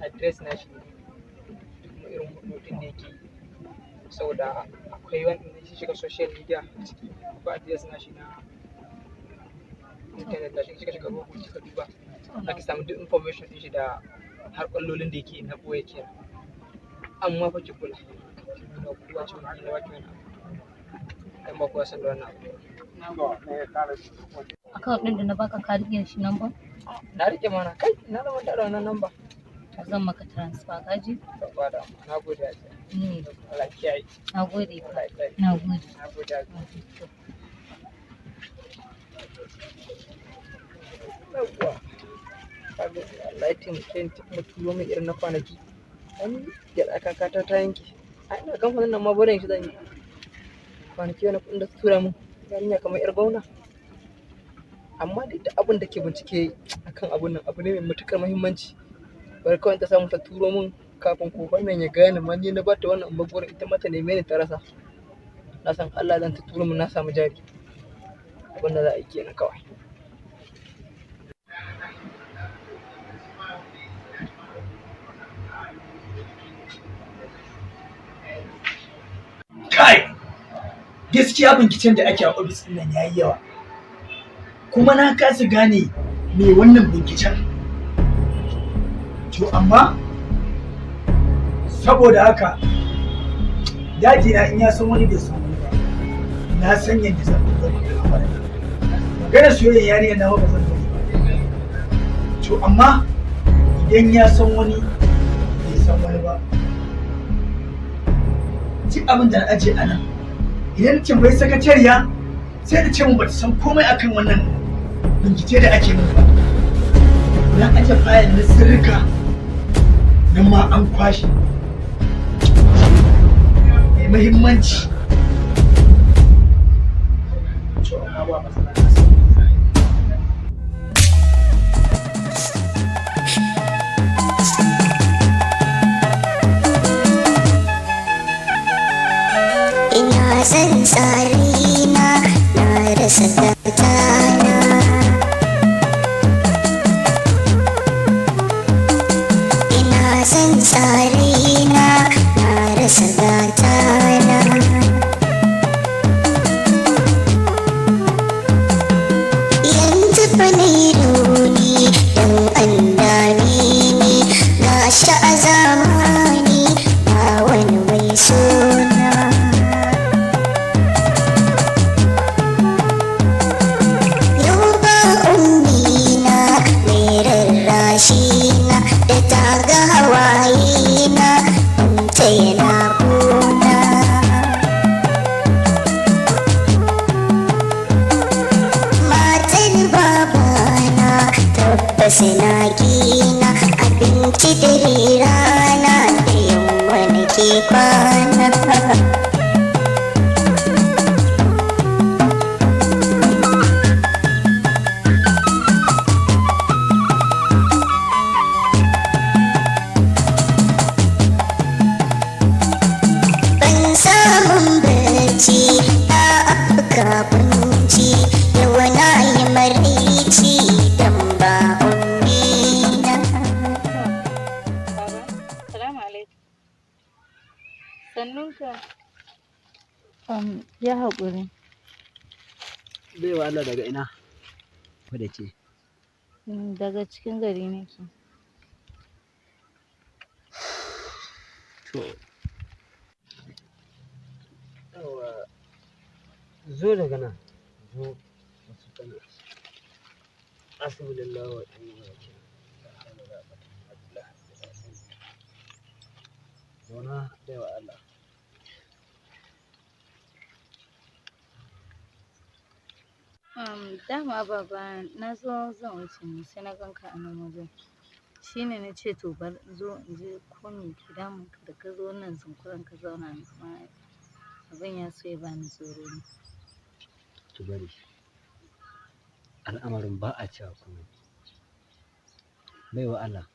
address na shi kuma irin hudodin da yake saboda akwai wanda shi shiga social media ko address na shi na internet da shi shiga Google ka duba zaka samu duk information din shi da har kwallolin da yake na boye kenan amma fa ki kula da kuwa ce wani da wake na dan ba kuwa san da wannan account din da na baka ka rike shi number na rike mana kai na da manta da wannan number zan maka transfer kaji ba da na gode a ce Allah kiyaye na gode Allah ya taimake ni kuma turo min irin na kwanaki wani gyaɗa kakata ta yanke a ina kamfanin nan ma barin shi zan yi kwanaki wani kuɗin da su tura min yarinya kamar yar gauna amma duk da abin da ke bincike akan abun nan abu ne mai matuƙar muhimmanci bari kawai ta samu ta turo min kafin kofar nan ya gane ma ni na ba ta wannan ambaguwar ita mata neme ni ta rasa na san Allah zan ta turo min na samu jari abin da za a yi kenan kawai kai gaskiya binciken da ake a ofis ɗin nan yayi yawa kuma na kasa gane me wannan binciken to amma saboda haka daji na in ya san wani bai san wani ba na san yadda zan buga magana soyayya yarinya na ba zan bari ba to amma idan ya san wani bai san wani ba duk abin da na aje a nan idan tambayi sakatariya sai da ce mu bata san komai akan wannan bincike da ake min ba na aje fayil na sirrika nan ma an kwashe mai muhimmanci. To amma ba matsala na san me za a yi. Ina son tsarina na rasa gatana. Ina son tsarina na rasa gatana. Yanzu fa na yi rauni don an dame ni, gashi a zamani ba wani mai sona. Yau ba ummina mai rarrashina da ta ga hawayena ta yana kuna. Matar babana tabbas na gina abinci dare rana da yamma nake kwana. Ban samun barci a afka kunci, yau na yi maraici don ba ummina. Baba, salamu alaikum. Sannunka. Ya haƙuri. Baiwa Allah daga ina? Wadda ce. Daga cikin gari nake. To. Yawa. Zo daga nan. Zo wasu kana. Asibidillah wa ɗan wake. Zauna baiwa Allah. Dama baba na zo zan wuce ne sai na ganka a nan wajen. Shi ne na ce to bar zo in je ko me ke damun ka da ka zo nan zunkuran ka zauna ni kuma abin ya so ya bani tsoro ne. Ki bari. Al'amarin ba a cewa komai. Baiwa Allah.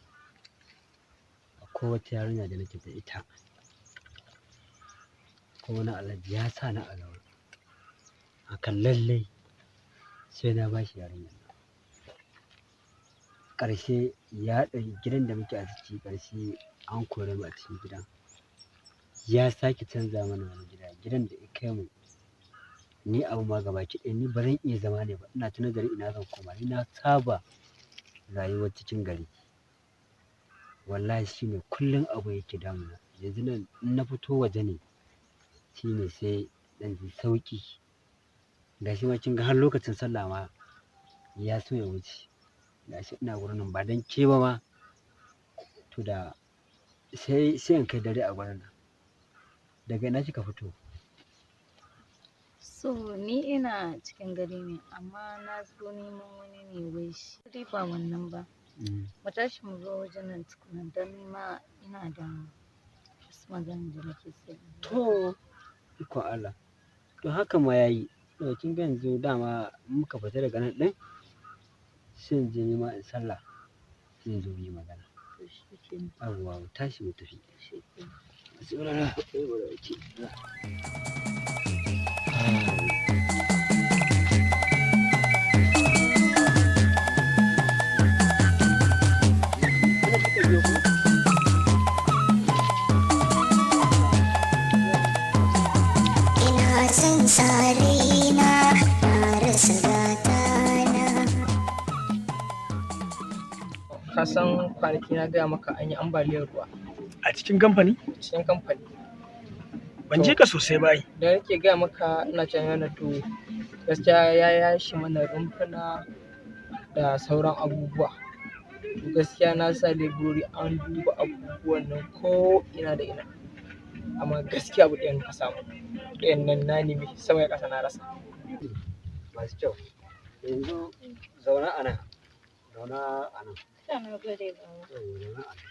Akwai wata yarinya da nake da ita. Kuma wani alhaji ya sa ni a gaba. Akan lallai sai na bashi yarinyar nan. Ƙarshe ya ɗauki gidan da muke a ciki, ƙarshe an kore mu a cikin gidan. Ya sake canza mana wani gida, gidan da ya kai mu. Ni abu ma gabaki ɗaya ni ba zan iya zama ne ba, ina ta nazari ina zan koma. Ni na saba rayuwar cikin gari. Wallahi shine kullum abu yake damuna. Yanzu nan in na fito waje ne shine sai ɗan ji sauƙi. Gashi ma kin ga har lokacin sallah ma ya so ya wuce. Gashi ina gurin nan ba don ke ba ma. To da sai in kai dare a gurin nan. Daga ina kika fito? So ni ina cikin gari ne amma na zo neman wani ne wai shi dai ba wannan ba. Mu tashi mu zo wajen nan tukuna don ni ma ina da wasu magana da nake so. To, ikon Allah. To haka ma yayi. To kin ga yanzu dama muka fita daga nan ɗin sai in je nima in sallah sai in zo muyi magana. To shi kenan. Yawwa mu tashi mu tafi. Shi kenan. Saurara, saurara ki. Ina son tsarina na rasa gatana. Ka san kwanaki na gaya maka an yi ambaliyar ruwa A cikin kamfani? cikin kamfani. Ban je ka sosai ba ai. Da nake gaya maka ina can yana to gaskiya ya yashi mana rumfuna da sauran abubuwa. To gaskiya na sa leburori an duba abubuwan nan ko ina da ina. Amma gaskiya abu ɗayan ka samu. Ɗayan nan na nemi sama ya ƙasa na rasa. Masu kyau. Yanzu zauna a nan. Zauna a nan. Na gode baba. Zauna a nan.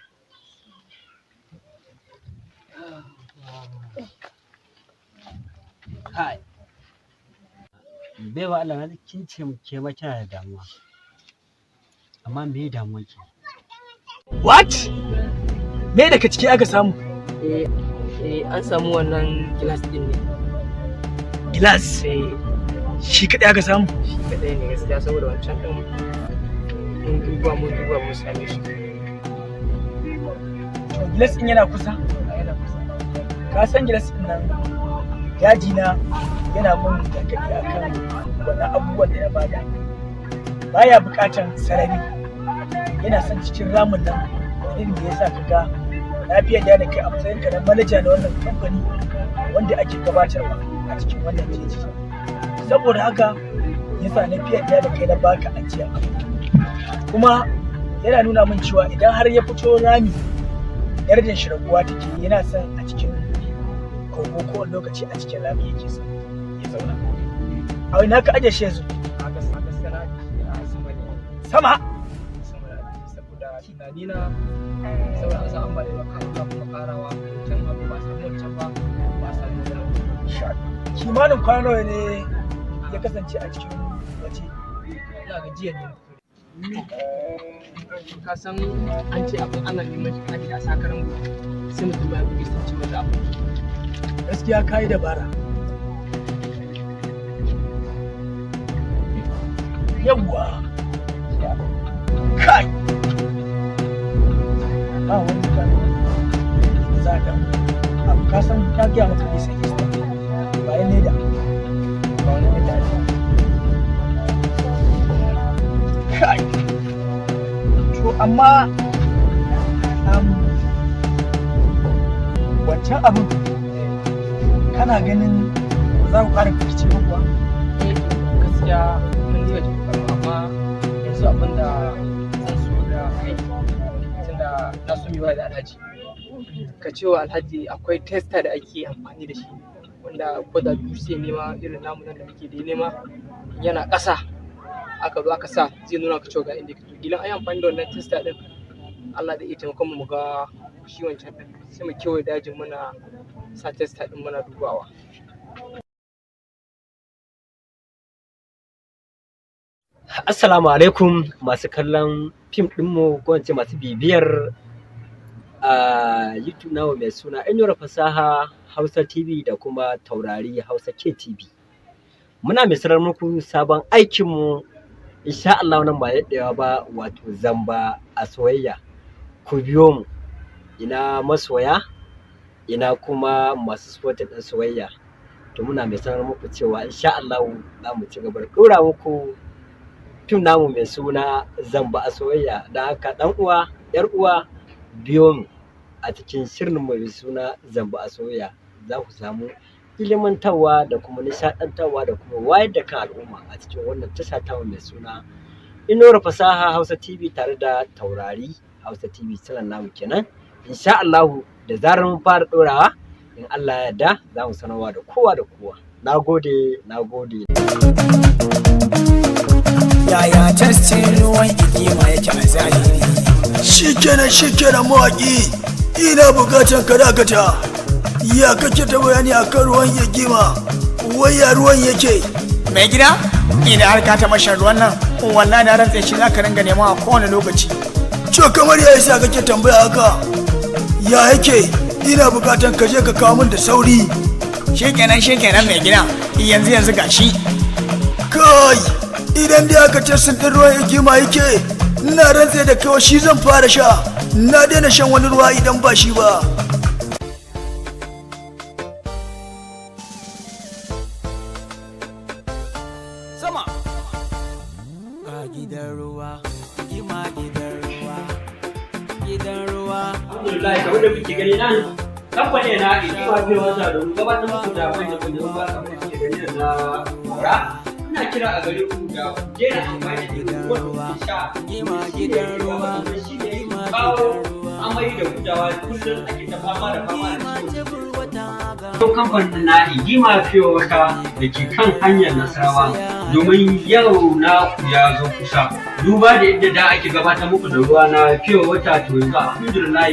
Kai, baiwa Allah na kin ce ke ma kina da damuwa. Amma me damuwar ki? What? Me daga ciki aka samu? An samu wannan gilas din ne. Gilas? Shi kaɗai aka samu? Shi kaɗai ne gaskiya saboda wancan ɗin mun duba mun same shi. To gilas ɗin yana kusa? Yana kusa. Ka san gilas ɗin nan daji na yana mun gargaɗi akan wannan abubuwan da na bada. Baya buƙatar sarari. Yana son cikin ramin nan irin da yasa ka ga lafiyar da kai a matsayin ka na manaja na wannan kamfani wanda ake gabatarwa a cikin wannan jeji. Saboda haka yasa na fiye da kai na baka ajiya. Kuma yana nuna min cewa idan har ya fito rami darajar shi raguwa take yana son a cikin kogo ko lokaci a cikin rami yake son ya zauna. A wani haka ajiye shi yanzu? Sama? Saboda tunani na saboda an san an bada maka kuma karawa can abu ba samu wancan ba samu wani. Kimanin kwana nawa ne ya kasance a cikin waje? Ina gajiya ne. Ka san an ce abin ana neman shi kaji a sakaran sai mutum ya buge sun ci wanda abu. Gaskiya ka yi dabara. Yawwa! Kai! Ba wani kan za ka abu ka san ta gaya maka bisa kista bayan leda ba wani leda ne. Kai! To amma wancan abin kana ganin za ku ƙara fice ba kuwa? Gaskiya mun yi wajen amma yanzu abin da zan so da kai tunda na so miwa da alhaji ka ce wa alhaji akwai testa da ake amfani da shi wanda ko da dutse nema irin namu nan da muke da nema yana ƙasa aka zo aka sa zai nuna ka cewa ga inda kake gidan ai amfani da wannan testa din Allah da iya taimakon mu ga shi wancan din sai mu kewaye dajin muna sa testa din muna dubawa. Assalamu alaikum masu kallon fim ɗinmu ko in masu bibiyar a YouTube namu mai suna Inuwar Fasaha Hausa TV da kuma Taurari Hausa KTV. Muna mai sanar muku sabon aikinmu insha Allah nan ba daɗewa ba wato zamba a soyayya. Ku biyo mu ina masoya ina kuma masu supported ɗin soyayya. To muna mai sanar muku cewa insha Allah za mu ci gaba da ɗora muku fim namu mai suna zamba a soyayya. Da haka ɗan uwa yar uwa biyo mu a cikin shirin mai suna zamba a soyayya. Za ku samu ilimantarwa da kuma nishaɗantarwa da kuma wayar da kan al'umma a cikin wannan tasha tamu mai suna Inuwar Fasaha Hausa TV tare da Taurari Hausa TV sanan namu kenan. Insha Allahu da zarar mun fara ɗorawa in Allah ya yarda za mu sanarwa da kowa da kowa. Nagode. Yaya tastin ruwan hikima yake a zahiri? Shikenan mawaƙi, ina buƙatar ka dakata. Ya kake ta bayani akan ruwan hikima? Wai ya ruwan yake? Mai gida, ina har ka ta mashan ruwan nan, wallahi na rantse shi zaka ringa nema a kowane lokaci. To kamar ya isa kake tambaya haka? Ya yake? Ina buƙatar ka je ka kawo min da sauri. Shikenan mai gida, yanzu gashi. Kai! Idan dai aka ce sun ɗin ruwan hikima yake, ina rantse da kawai shi zan fara sha. Na daina shan wani ruwa idan ba shi ba. Sama! Ga gidan ruwa, gidan ruwa. Alhamdulillah kamar da kuke gani nan kamfani na hikima bai wata domin gabatar muku da manyan ruwa kamar da kuke gani na mora. Ina kira a gare ku da ku daina amfani da ruwan da kuke sha shi ne kawo amai da gudawa kullum ake ta fama da ciwon. Kamfanin na Igima Fiye Wata da ke kan hanyar Nasarawa domin yau na ku ya zo kusa. Duba da yadda da ake gabatar muku da ruwa na Fiye Wata to yanzu alhamdulillah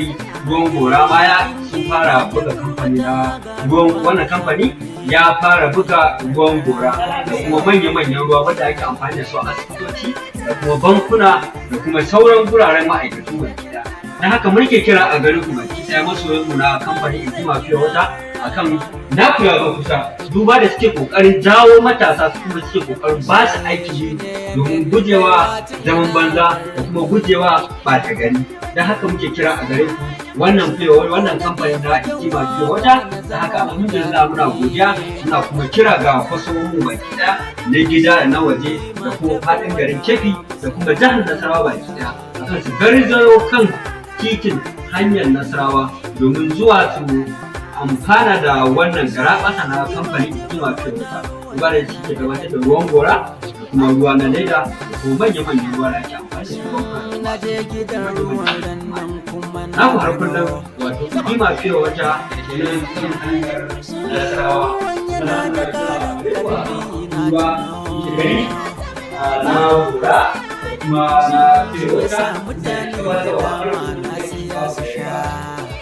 ruwan gora baya sun fara buga kamfani na ruwan wannan kamfani ya fara buga ruwan gora da kuma manya-manyan ruwa wanda ake amfani da su a asibitoci da kuma bankuna da kuma sauran guraren ma'aikatu baki ɗaya. Don haka muke kira a gare ku baki ɗaya masoyanmu na kamfanin Hikima Fiye Wata akan na kula ga kusa duba da suke kokarin jawo matasa su kuma suke kokarin ba su aiki yi domin gujewa zaman banza da kuma gujewa ɓata gari. Don haka muke kira a gare ku wannan kamfanin na Hikima Fiye Wata. Da haka alhamdulillah muna godiya muna kuma kira ga kwasomin baki ɗaya na gida da na waje da kuma faɗin garin Kebbi da kuma jihar Nasarawa baki ɗaya akan su garzayo kan titin hanyar Nasarawa domin zuwa su amfana da wannan garaɓasa na kamfanin Hikima Fiye Wata. Duba da shi ke gabatar da ruwan gora da kuma ruwa na leda da kuma manya-manyan ruwa da ake amfani da su. Na ku har kullum wato Hikima Fiye Wata ne cikin hanyar Nasarawa suna ruwa gari na gora da kuma na Fiye Wata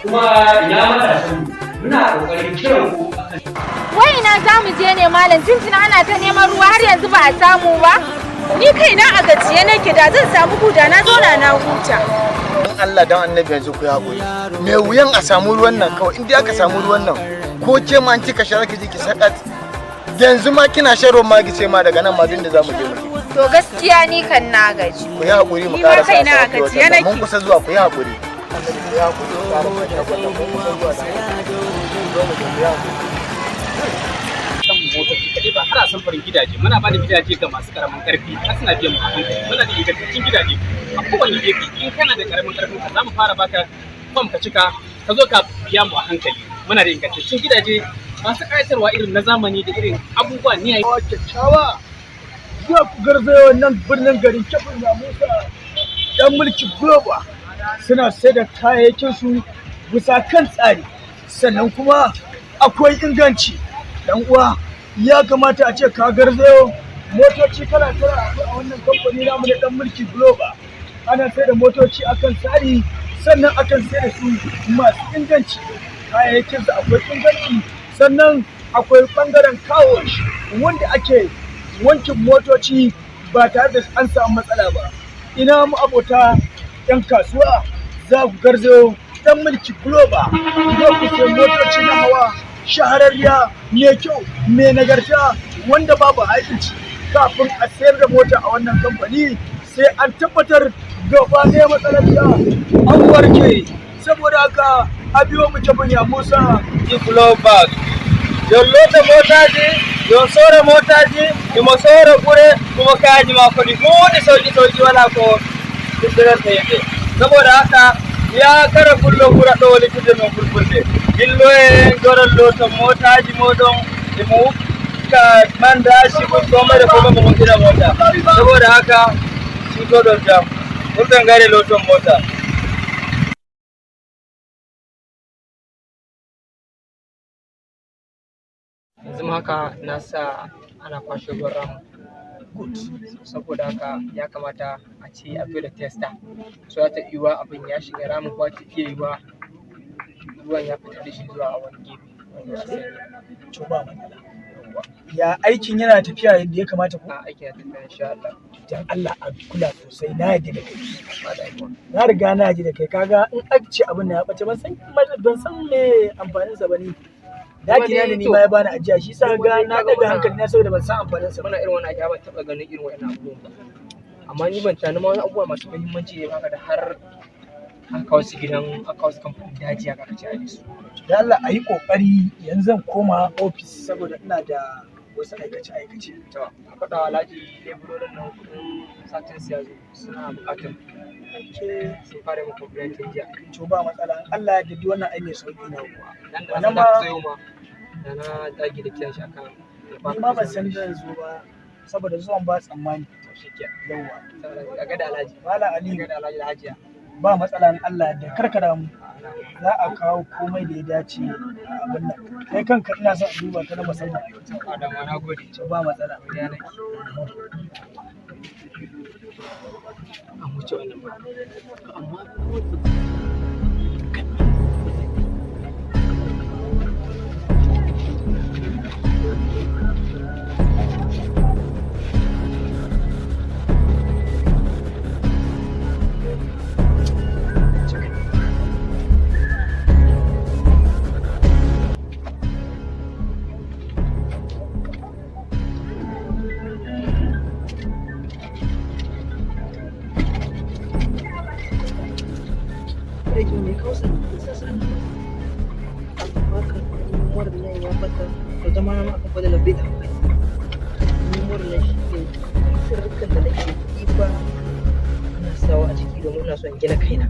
kuma ina matasan muna ƙoƙarin kiran ku akan wai ina za mu je ne malam tuntuna ana ta neman ruwa har yanzu ba a samu ba ni kaina a gajiye nake da zan samu guda na zauna na huta don Allah don annabi yanzu ku haƙuri me wuyan a samu ruwan nan kawai inda aka samu ruwan nan ko ke ma an kika shara ki ji ki sakat yanzu ma kina shan ruwan magi sai ma daga nan ma din da zamu je mu to gaskiya ni kan na gaji ku yi haƙuri mu ƙara sa mun kusa zuwa ku yi haƙuri motoci kaɗai ba har a samfurin gidaje muna ba da gidaje ga masu karamin karfi har suna biyan mu a hankali muna da ingantaccen gidaje a kowane gefe in kana da karamin karfin ka za mu fara baka fam ka cika ka zo ka biya mu a hankali muna da ingantaccen gidaje masu ƙayatarwa irin na zamani da irin abubuwa ne a kyakkyawa zuwa ku garzayo wannan birnin garin Kebbi na Musa yan mulki Global suna sai da kayayyakin su bisa kan tsari sannan kuma akwai inganci dan uwa ya kamata a ce ka garzayo motoci kala a wannan kamfani namu da dan mulki Global ana sai da motoci akan tsari sannan akan sai da su masu inganci kayayyakin su akwai inganci sannan akwai bangaren kawo wanda ake wankin motoci ba tare da an samu matsala ba ina mu abota yan kasuwa za ku garzayo dan mulki Global zo ku sai motoci na hawa shahararriya mai kyau mai nagarta wanda babu haikinci kafin a sayar da mota a wannan kamfani sai an tabbatar gaba ɗaya matsalar da an warke saboda haka a biyo mu Kebbi ya Musa Global yon lota motaji yon sora motaji imo sora ɓure kuma kayaji ma kodi buɗe sauki wala ko ɗiɗɗiranta yimɓe saboda haka ya kara kullo ɓura ɗo walittude non fulfulde dillo e goron lota motaji moɗon imo ka mandaji somere ko ɓe montira mota saboda haka cutoɗon jam ɓurɓe ngari loton mota yanzu haka na sa ana kwashe ruwan ramu saboda haka ya kamata a ce a zo da testa so ta yiwa abin ya shiga ramin ko ta iya yiwa ruwan ya fitar da shi zuwa a wani gefe to ba matsala ya aikin yana tafiya yadda ya kamata ko aikin yana tafiya insha Allah dan Allah a kula sosai na yadda da kai na riga na ji da kai kaga in ake abin da ya bace ban san me amfanin sa bane daki na ne ma ya bani ajiya shi sa ga na daga hankali na saboda ban san amfanin sa bana irin wannan ajiya ban taba ganin irin wannan abubuwan ba amma ni ban tani ma wani abubuwa masu muhimmanci ne haka da har an kawo su gidan aka kawo su kamfanin daji aka ce a su da Allah a yi kokari yanzu zan koma ofis saboda ina da wasu aikace to a faɗa wa Alhaji leburorin nan kuɗin satin siya suna buƙatar sun fara yin complaint jiya to ba matsala Allah ya daddi wannan ai mai sauki na kuwa wannan ma sayo ma da na dage da kiyan shi akan ni ma ban san zan zo ba saboda zuwan ba tsammani to shikenan yawa a ga da Alhaji Malam Ali ga da Alhaji da Hajiya ba matsala in Allah da karkara mu za a kawo komai da ya dace a abin nan kai kanka ina son a duba ka na musamman da ma na gode ba matsala an wuce wannan ba amma kawo su sa su nan amma kan memory nan ya bata to zama na aka bada na bai da amfani memory nan shi ne sirrukan da nake ɗiba ina sawa a ciki domin ina son gina kaina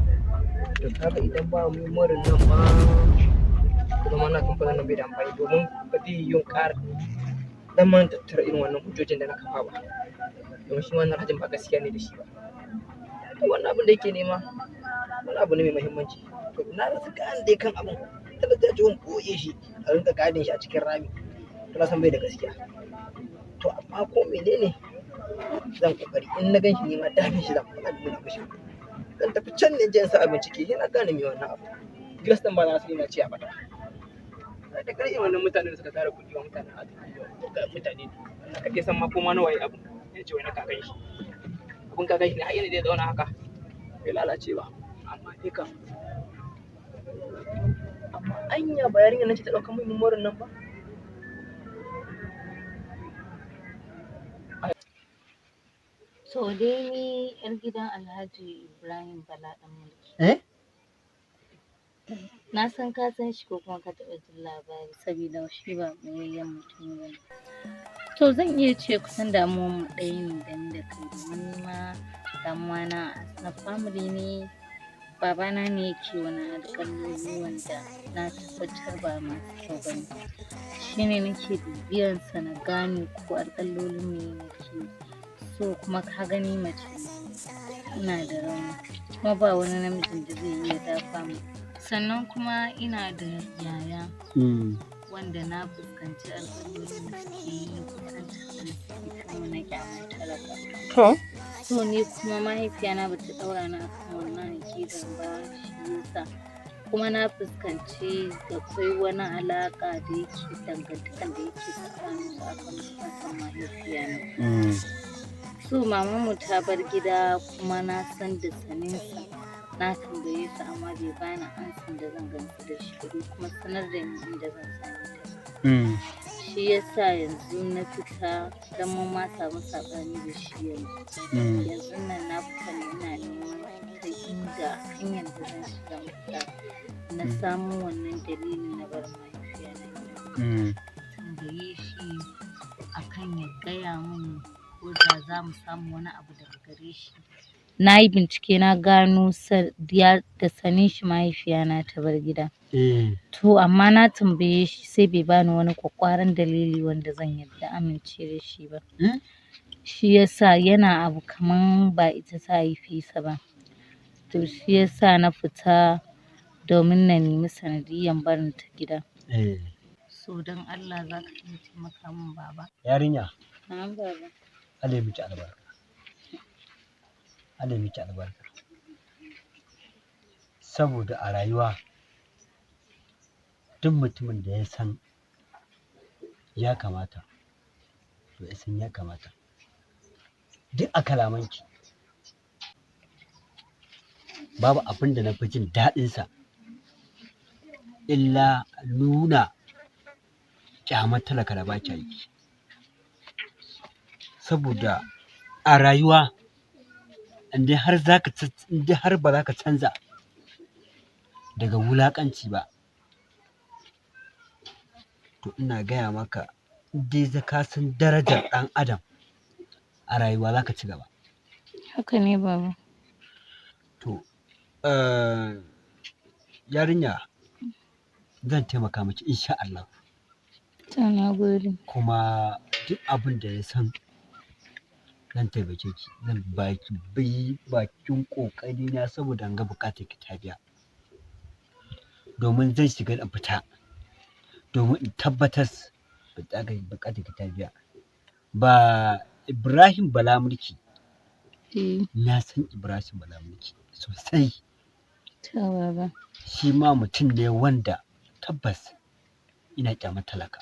to kaga idan ba memory nan ma to zama na kamfanin nan bai da amfani domin ba zai yi ƙara dan man tattara irin wannan hujjojin da na kafa ba domin shi wannan hajin ba gaskiya ne da shi ba to wannan abin da yake nema wani abu ne mai muhimmanci to na rasa gane dai kan abin kada ta jiwon koye shi a rinka gadin shi a cikin rami to na san bai da gaskiya to amma ko menene zan kokari in na ganshi ne ma dafin shi zan faɗa nuna mishi zan tafi can ne je in sa abin ciki sai na gane me wannan abu gilas din ba na su na ci a bata da kare irin wannan mutanen da suka tara kuɗi wa mutanen mutane ne kake san ma ko ma nawa yi abu ya ce wai na kakan shi abin kakan shi ne har yana zai zauna haka bai lalace ba amma dai kam amma anya ba yarinya nan ce ta ɗauka min memorin nan ba To dai ni 'yar gidan Alhaji Ibrahim Bala ɗan mulki. Na san ka san shi ko kuma ka taɓa jin labari saboda shi ba ɓoyayyen mutum ba ne. To zan iya ce kusan damuwar mu ɗaya ne da ni da kai domin ni ma damuwa na family ne. Babana ne yake wani alƙaloli wanda na tabbatar ba masu kyau ba ne. Shi ne nake bibiyansa na gane ko alƙalolin me nake so kuma ka gani mace ina da rauni kuma ba wani namijin da zai iya dafa mu sannan kuma ina da yaya wanda na fuskanci alƙalolin da suke yi kusan cikin na kyamar talaka so ni kuma mahaifiyana ba ta ɗaura ni akan wannan aƙidar ba shi yasa kuma na fuskanci da akwai wani alaƙa da yake dangantakan da yake tsakanin su akan mahaifiyana so mamanmu ta bar gida kuma na san da saninsa na tambaye su amma bai bani ansan da zan gamsu da shi ba kuma sanar da ni inda zan same ta shi yasa yanzu na fita dan mun ma samu saɓani da shi yanzu nan na fita ne ina neman ta inda hanyar da zan shiga mafita na samu wannan dalilin na bar mahaifiya na tambaye shi akan ya gaya min ko da za mu samu wani abu daga gare shi na yi bincike na gano da sanin shi mahaifiyana ta bar gida to amma na tambaye shi sai bai bani wani kwakwaran dalili wanda zan yarda amince da shi ba shi yasa yana abu kaman ba ita ta haife sa ba to shi yasa na fita domin na nemi sanadiyyan barin ta gida so don Allah za ka iya taimaka min baba yarinya na'am baba Allah ya miki albarka Allah ya miki albarka saboda a rayuwa duk mutumin da ya san ya kamata to ya san ya kamata duk a kalamanki babu abin da na fi jin daɗinsa illa nuna ƙyamar talaka da ba yi saboda a rayuwa indai har ba za ka canza daga wulaƙanci ba to ina gaya maka indai ka san darajar ɗan adam a rayuwa za ka ci gaba haka ne baba to yarinya zan taimaka miki insha Allah na gode kuma duk abin da ya san zan taimake ki zan baki bakin kokari na saboda ga bukatar ki ta biya domin zan shiga in fita domin in tabbatar bukatar ki ta biya ba Ibrahim Bala mulki na san Ibrahim Bala mulki sosai shi ma mutum ne wanda tabbas ina kyamar talaka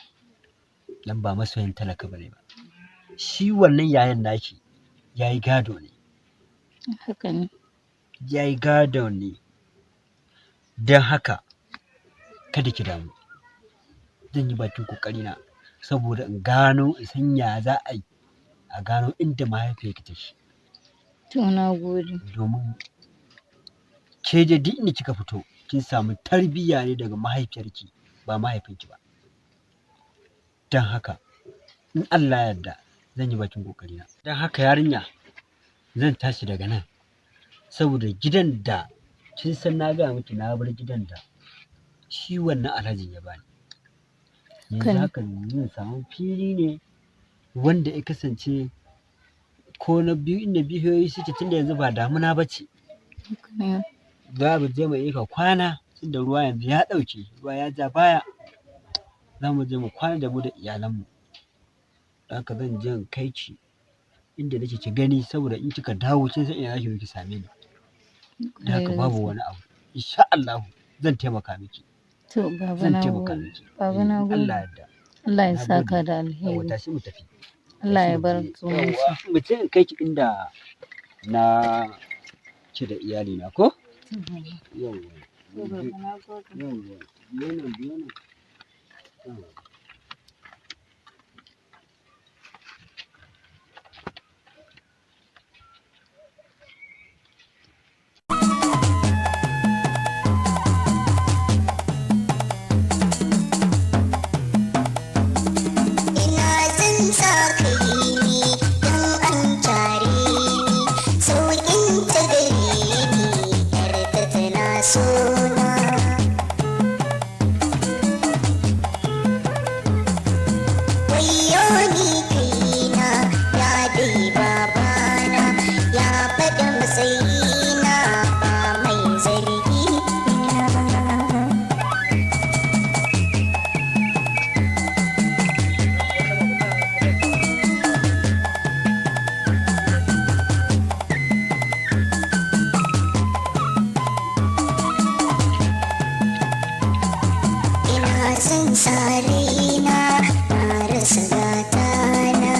dan ba masoyin talaka bane ba shi wannan yayan nashi yayi gado ne haka ne yayi gado ne don haka kada ki damu zan yi bakin kokari na saboda in gano in san ya za a yi a gano inda mahaifiyarki take to na gode domin ke je duk inda kika fito kin samu tarbiyya ne daga mahaifiyarki ba mahaifinki ba. Don haka in Allah ya yarda zan yi bakin ƙoƙarina. Don haka yarinya zan tashi daga nan saboda gidan da kin san na gaya miki na bar gidan da shi wannan alhajin ya bani. Yanzu haka zan samu fili ne wanda ya kasance ko na biyu inda bishiyoyi suke tunda yanzu ba damuna ba ce. Za mu je mu yi ka kwana tunda ruwa yanzu ya ɗauke, ruwa ya ja baya. Za mu je mu kwana da mu da iyalanmu. Don haka zan je in kai ki inda nake ki gani saboda in kika dawo kin san ina zaki zo ki same ni. Don haka babu wani abu. Insha Allahu zan taimaka miki. To baba Zan na taimaka gode. miki. Baba na gode. Allah ya yarda. Allah ya Na saka gode. da Yawwa alheri. tashi mu tafi. Allah ya Tashi mu bar je. zumunci. Yawwa mu je in kai ki inda na ce da iyalina ko? Yawwa. To baba na gode. Yawwa. Biyo nan biyo nan. Yawwa. ina zan sa kai ni don an tare ni sauƙin ta gare ni yar ta tana sona wayyo ni kaina ya dai babana ya faɗa matsayina ba mai zargi na ina son sarina na rasa gatana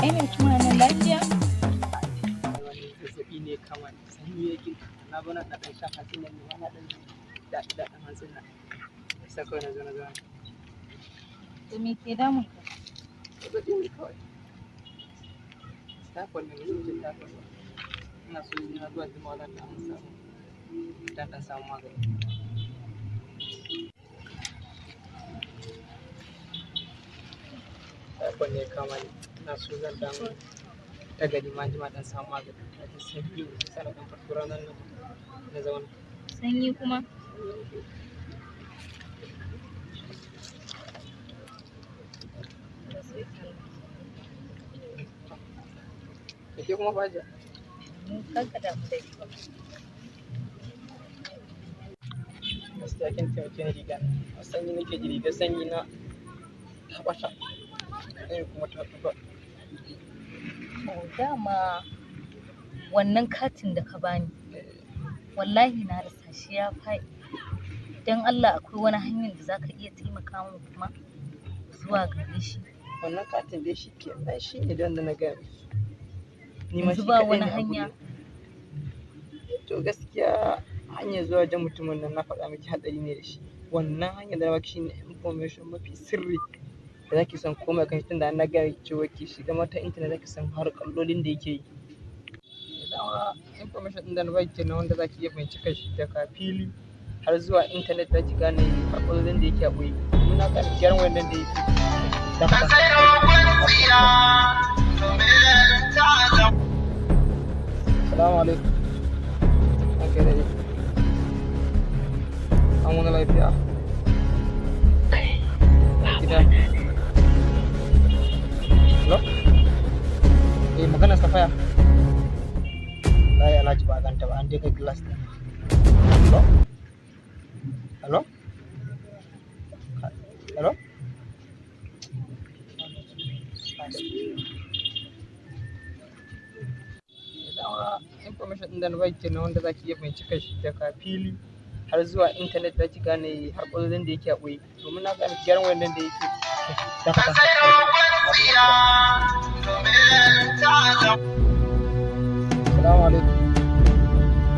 Ai ne kuma nan lafiya? wani zazzaɓi ne kamar sanyi yake na zo na ɗan shan hatsi nan ne ma na ɗan daɗi daɗin hatsin nan sai kawai na zo na zauna To me ke damun ka? zazzaɓi ne kawai typhoid ne mai jin typhoid ba ina so na zuwa jimawa zan ɗan samu dan ɗan samu magani typhoid ne kama ni ina so zan ɗan ta gari ma jima ɗan samu magani na ji sanyi sai na ɗan farko ranar nan na zauna Sanyi kuma? da ke kuma fajiya Kanka damu dai. gaskiya kin taimake ni riga a sanyi nake ji rigar sanyi na ta ɓata ɗaya kuma ta tsufa To dama wannan katin da ka bani wallahi na rasa shi ya faɗi. Don Allah akwai wani hanyar da za ka iya taimaka min kuma zuwa gare shi. wannan katin dai shi ke nan shi ne don da na gaya miki ni ma shi Yanzu ba kaɗai wani ne a hanya. guri to gaskiya hanyar zuwa wajen mutumin nan na faɗa miki haɗari ne da shi wannan hanyar da na baki shine information mafi sirri da zaki san komai kan shi tunda na gaya miki cewa ki shiga mata intanet zaki san har kallolin da yake yi dama information ɗin da na baki kenan wanda zaki iya bincika kai daga fili har zuwa intanet zaki gane har kallolin da yake a ɓoye domin na gane gyaran wannan da yake da faɗa Salamu alaikum. Ake da an wani lafiya. Gida. Hello? Eh magana safaya. Lai Alhaji ba ganta ba an dai kai glass ɗin. Hello? Hello? Hello? Dama information ɗin da na baki kenan wanda zaki iya bincika shi daga fili har zuwa intanet zaki gane har kallolin da yake a ɓoye domin na gane gyaran wannan da yake da faɗa. Salamu alaikum.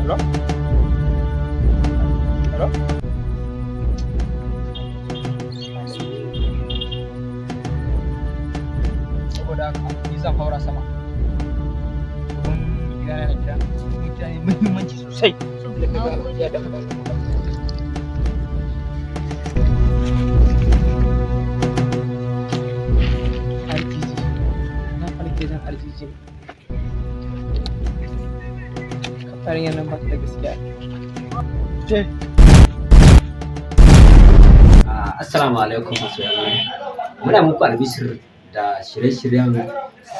Hello? Hello? Saboda haka ni zan haura sama. muhimmanci sosai. Ya da RPG. Kafarin yanan ba ta da gaskiya. Assalamu alaikum masoyan. Muna muku albishir da shirye-shiryen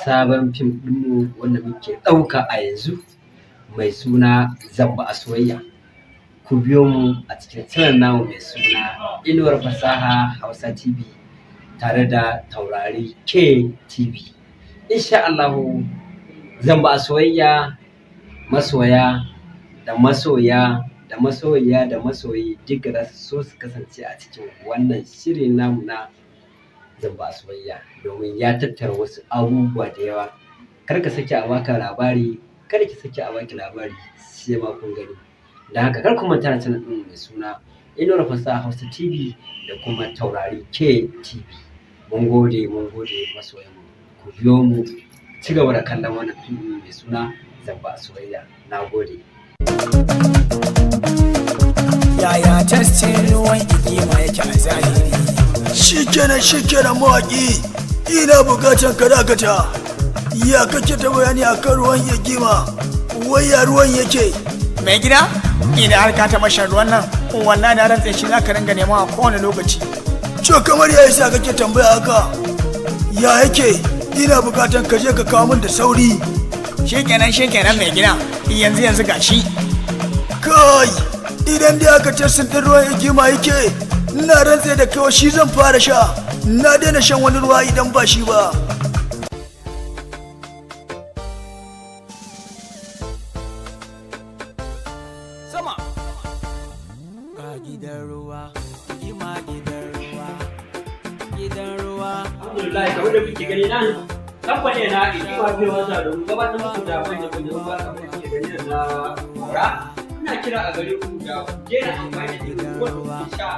sabon fim ɗinmu wanda muke ɗauka a yanzu mai suna Zamba a Soyayya. Ku biyo mu a cikin channel namu mai suna Inuwar Fasaha Hausa TV tare da taurari KTV. Insha Allahu Zamba a Soyayya masoya da masoya da masoyiya da masoyi duka za su so su kasance a cikin wannan shirin namu na Zamba a Soyayya domin ya tattara wasu abubuwa da yawa. Kar ka sake a baka labari, kar ki sake a baki labari sai ma kun gani. Da haka kar ku manta da channel ɗin mai suna Inuwar Fasaha Hausa TV da kuma taurari KTV. Mun gode masoyan mu. Ku biyo mu ci gaba da kallon wannan fim mai suna Zamba a Soyayya. Na gode. Yaya tastin ruwan igima yake a zahiri? Shikenan mawaƙi, ina buƙatar ka dakata. Ya kake ta bayani akan ruwan igima? Wai ya ruwan yake? Mai gida, ina har ka taɓa shan ruwan nan, wallahi na rantse shi za ka ringa nema a kowane lokaci. To kamar ya isa kake tambaya haka? Ya yake? Ina buƙatar ka je ka kawo min da sauri. Shikenan mai gida, yanzu gashi. Kai, idan dai aka ce sun ɗin ruwan igima yake, ina rantse da kawai shi zan fara sha. Na daina shan wani ruwa idan ba shi ba. Sama. Ga gidan ruwa, igima gidan ruwa. Alhamdulillah, kamar da kuke gani nan kamfanin na Igima Fiye Wata domin gabatar muku da manya-manyan ruwa kamar da kuke gani na gora. Ina kira a gare ku da ku daina amfani da irin ruwan da kuke sha.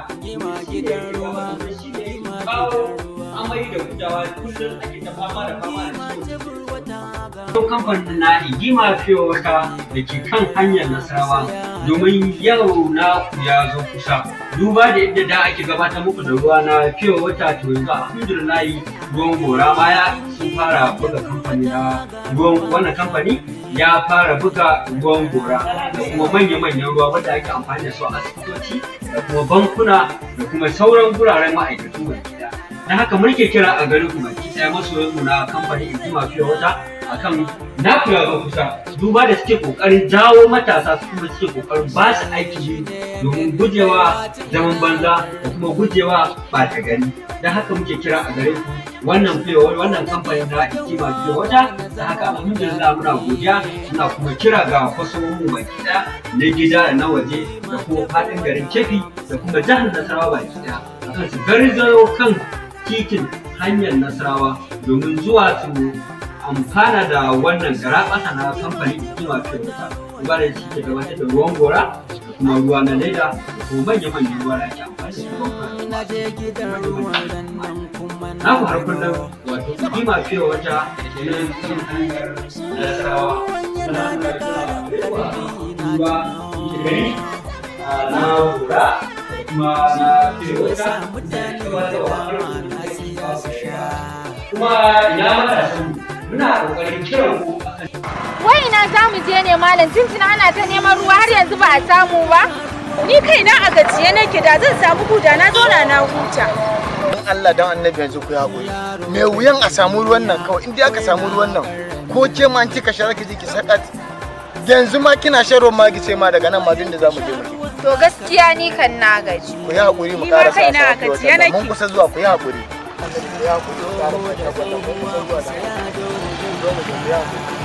Shi ne kawo amai da gudawa kullum ake ta fama da ciwon. Kamfanin na Igima Fiye Wata da ke kan hanyar Nasarawa domin yau na ya zo kusa. Duba da yadda da ake gabatar muku da ruwa na Fiye Wata to yanzu alhamdulillah ruwan gora ma ya sun fara buga kamfani na ruwan wannan kamfani ya fara buga ruwan gora da kuma manya-manyan ruwa wanda ake amfani da su a asibitoci da kuma bankuna da kuma sauran guraren ma'aikatu mai gida. Na haka muke kira a gare ku baki ɗaya masoyanmu na kamfanin Igima Fiye Wata akan na kula ga kusa duba da suke kokarin jawo matasa su kuma suke kokarin ba su aiki domin gujewa zaman banza da kuma gujewa ɓata gari. Don haka muke kira a gare ku wannan kamfanin na Igima Fiye Wata. Da haka alhamdulillah muna godiya, muna kuma kira ga kwasomin baki ɗaya na gida da na waje da kuma faɗin garin Kebbi da kuma jihar Nasarawa baki ɗaya akan su garzayo kan titin hanyar Nasarawa domin zuwa su amfana da wannan garaɓasa na kamfanin Igima Fiye Wata. Duba da shi ke gabatar da ruwan gora da kuma ruwa na leda da kuma manya-manyan ruwa da ake amfani da na ku har kullum wato Igima Fiye Wata na kan hanyar Nasarawa suna ruwa gari na gora da kuma na Fiye Wata kuma ina matasan muna ƙoƙarin kiran ku akan Wai ina za mu je ne malam tuntuna ana ta neman ruwa har yanzu ba a samu ba? Ni kaina a gajiye nake da zan samu guda na zauna na huta. Don Allah don Annabi yanzu ku haƙuri. Me wuyan a samu ruwan nan kawai in dai aka samu ruwan nan ko ke ma an cika shara ki je ki sakat. Yanzu ma kina shan ruwan magi sai ma daga nan ma da zamu je mu. To gaskiya ni kan na gaji. Ku yi haƙuri mu ƙara sa. Mun kusa zuwa ku yi haƙuri. Ku yi haƙuri.